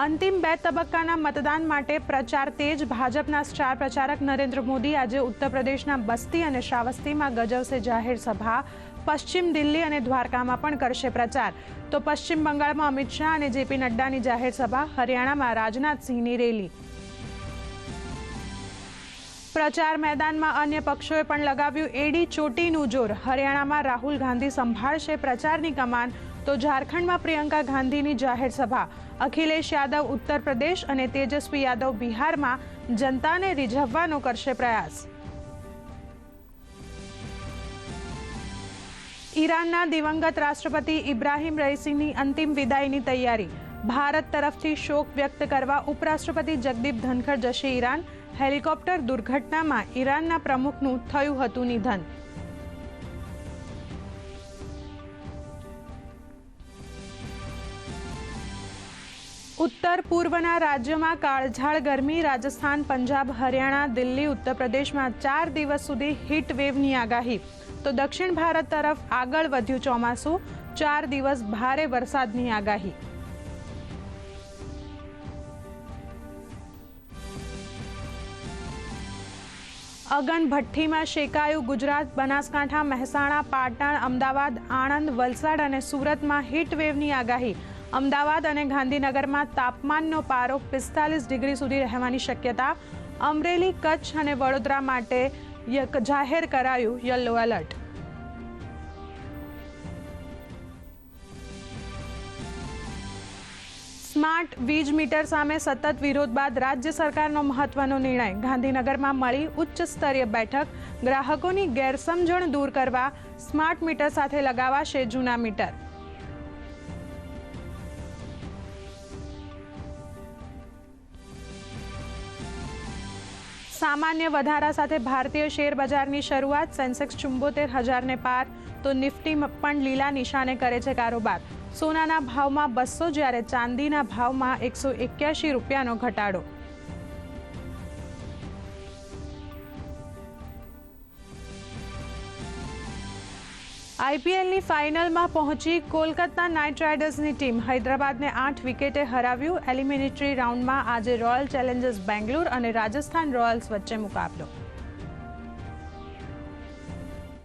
અંતિમ 2 તબક્કાના મતદાન માટે પ્રચાર તેજ। ભાજપના સ્ટાર પ્રચારક નરેન્દ્ર મોદી આજે ઉત્તર પ્રદેશના બસ્તી અને શ્રાવસ્તીમાં ગજવશે જાહેર સભા। પશ્ચિમ દિલ્હી અને દ્વારકામાં પણ કરશે પ્રચાર। તો પશ્ચિમ બંગાળમાં અમિત શાહ અને જેપી નડ્ડાની જાહેર સભા, હરિયાણામાં રાજનાથસિંહની રેલી। પ્રચાર મેદાનમાં અન્ય પક્ષોએ પણ લગાવ્યું એડી ચોટીનું જોર। હરિયાણામાં રાહુલ ગાંધી સંભાળશે પ્રચારની કમાન, તો ઝારખંડમાં પ્રિયંકા ગાંધીની જાહેર સભા। અખિલેશ યાદવ ઉત્તર પ્રદેશ અને તેજસ્વી યાદવ બિહારમાં જનતાને રીઝવવાનો કરશે પ્રયાસ। ઈરાનના દિવંગત રાષ્ટ્રપતિ ઇબ્રાહિમ રઈસીની અંતિમ વિદાયની તૈયારી। ભારત તરફથી શોક વ્યક્ત કરવા ઉપરાષ્ટ્રપતિ જગદીપ ધનખડ જશે ઈરાન। હેલિકોપ્ટર દુર્ઘટનામાં ઈરાનના પ્રમુખનું થયું હતું નિધન। ઉત્તર પૂર્વના રાજ્યોમાં કાળઝાળ ગરમી। રાજસ્થાન, પંજાબ, હરિયાણા, દિલ્હી, ઉત્તર પ્રદેશમાં 4 દિવસ સુધી હીટ વેવની આગાહી। તો દક્ષિણ ભારત તરફ આગળ વધ્યું ચોમાસું। 4 દિવસ ભારે વરસાદની આગાહી। અગન ભઠ્ઠીમાં શેકાયું ગુજરાત। બનાસકાંઠા, મહેસાણા, પાટણ, અમદાવાદ, આણંદ, વલસાડ અને સુરતમાં હીટ વેવની આગાહી। અમદાવાદ અને ગાંધીનગરમાં તાપમાનનો પારો 45 ડિગ્રી સુધી રહેવાની શક્યતા। અમરેલી, કચ્છ અને વડોદરા માટે જાહેર કરાયું યલો એલર્ટ। સ્માર્ટ વીજ મીટર સામે સતત વિરોધ બાદ રાજ્ય સરકારનો મહત્વનો નિર્ણય। ગાંધીનગરમાં મળી ઉચ્ચ સ્તરીય બેઠક। ગ્રાહકોની ગેરસમજણ દૂર કરવા સ્માર્ટ મીટર સાથે લગાવાશે જૂના મીટર। સામાન્ય વધારા સાથે ભારતીય શેર બજારની શરૂઆત। સેન્સેક્સ 74,000ને પાર, તો નિફ્ટી પણ લીલા નિશાને કરે છે કારોબાર। સોનાના ભાવમાં 200 જ્યારે ચાંદીના ભાવમાં 181 રૂપિયાનો ઘટાડો। આઈપીએલની ફાઇનલમાં પહોંચી કોલકાતા નાઇટ રાઇડર્સની ટીમ। હૈદરાબાદને 8 વિકેટે હરાવ્યું। એલિમિનેટરી રાઉન્ડમાં આજે રોયલ ચેલેન્જર્સ બેંગ્લોર અને રાજસ્થાન રોયલ્સ વચ્ચે મુકાબલો।